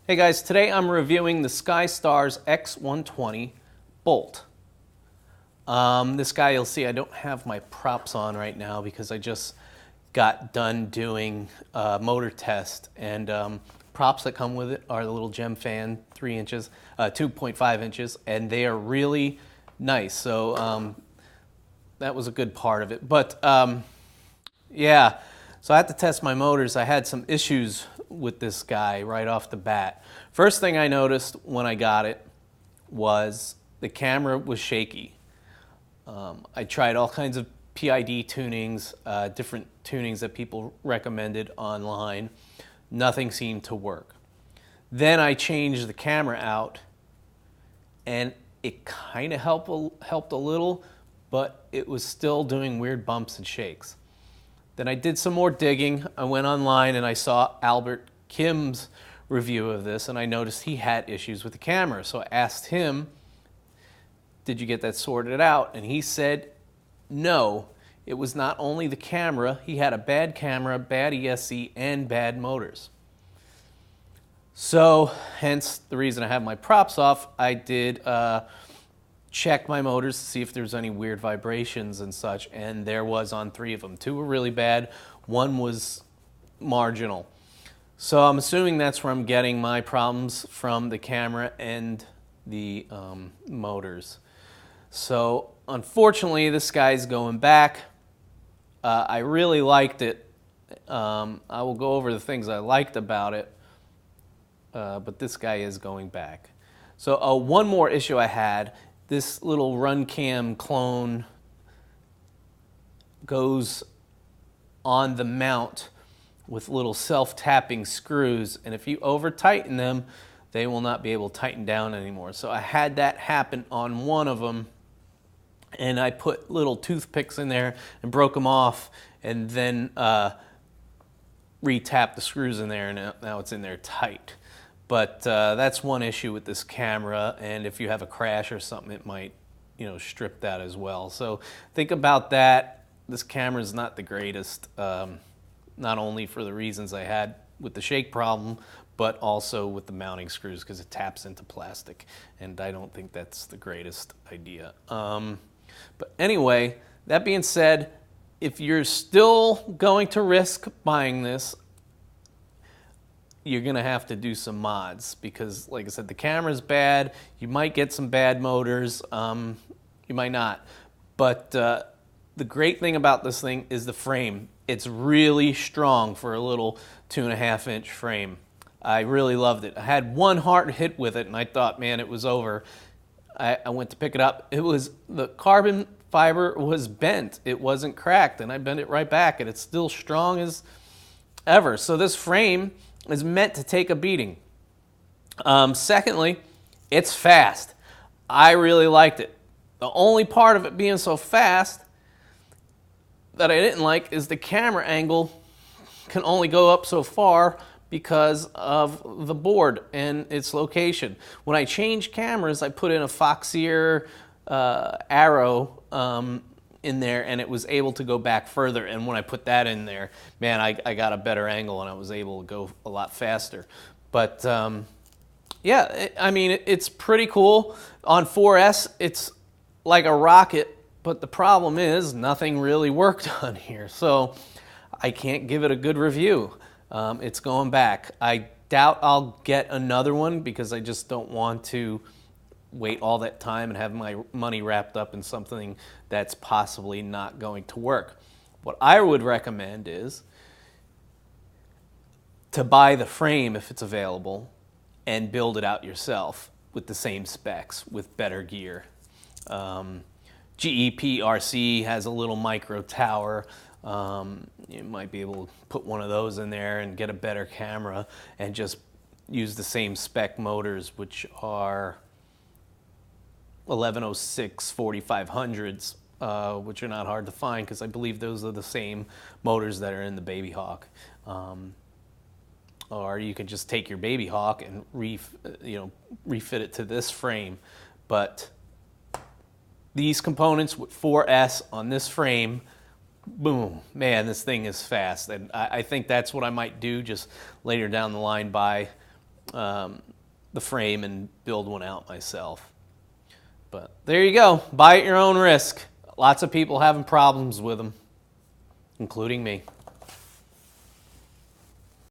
Hey guys, today I'm reviewing the Skystars x120 Bolt. This guy, you'll see I don't have my props on right now because I just got done doing a motor test, and props that come with it are the little gemfan 3 inches, 2.5 inches, and they are really nice. So that was a good part of it. But yeah, so I had to test my motors. I had some issues with this guy right off the bat. First thing I noticed when I got it was the camera was shaky. I tried all kinds of PID tunings, different tunings that people recommended online. Nothing seemed to work. Then I changed the camera out, and it kind of helped a little, but it was still doing weird bumps and shakes. Then I did some more digging. I went online and I saw Albert Kim's review of this, and I noticed he had issues with the camera. So I asked him, did you get that sorted out? And he said, no, it was not only the camera. He had a bad camera, bad ESC, and bad motors. So hence the reason I have my props off. I did check my motors to see if there's any weird vibrations and such, and there was on 3 of them. 2 were really bad, 1 was marginal. So I'm assuming that's where I'm getting my problems, from the camera and the motors. So unfortunately, this guy's going back. I really liked it. I will go over the things I liked about it, but this guy is going back. So one more issue I had. This little run cam clone goes on the mount with little self-tapping screws, and if you over tighten them, they will not be able to tighten down anymore. So I had that happen on one of them, and I put little toothpicks in there and broke them off, and then re-tapped the screws in there, and now it's in there tight. But that's one issue with this camera, and if you have a crash or something, it might, strip that as well. So think about that. This camera is not the greatest, not only for the reasons I had with the shake problem, but also with the mounting screws, because it taps into plastic, and I don't think that's the greatest idea. But anyway, that being said, if you're still going to risk buying this, you're going to have to do some mods, because, like I said, the camera's bad. You might get some bad motors. You might not. But the great thing about this thing is the frame. It's really strong for a little 2.5-inch frame. I really loved it. I had one hard hit with it, and I thought, man, it was over. I went to pick it up. The carbon fiber was bent. It wasn't cracked, and I bent it right back, and it's still strong as ever. So this frame is meant to take a beating. Secondly, it's fast. I really liked it. The only part of it being so fast that I didn't like is the camera angle can only go up so far because of the board and its location. When I change cameras, I put in a Foxier arrow in there, and it was able to go back further. And when I put that in there, man, I got a better angle, and I was able to go a lot faster. But yeah, it's pretty cool. On 4S, it's like a rocket, but the problem is nothing really worked on here. So I can't give it a good review. It's going back. I doubt I'll get another one, because I just don't want to wait all that time and have my money wrapped up in something that's possibly not going to work. What I would recommend is to buy the frame if it's available and build it out yourself with the same specs, with better gear. GEPRC has a little micro tower. You might be able to put one of those in there and get a better camera, and just use the same spec motors, which are 1106 4500s, which are not hard to find, because I believe those are the same motors that are in the Baby Hawk. Or you can just take your Baby Hawk and refit it to this frame. But these components with 4S on this frame, boom, man, this thing is fast. And I think that's what I might do just later down the line, buy the frame and build one out myself. But there you go. Buy at your own risk. Lots of people having problems with them, including me.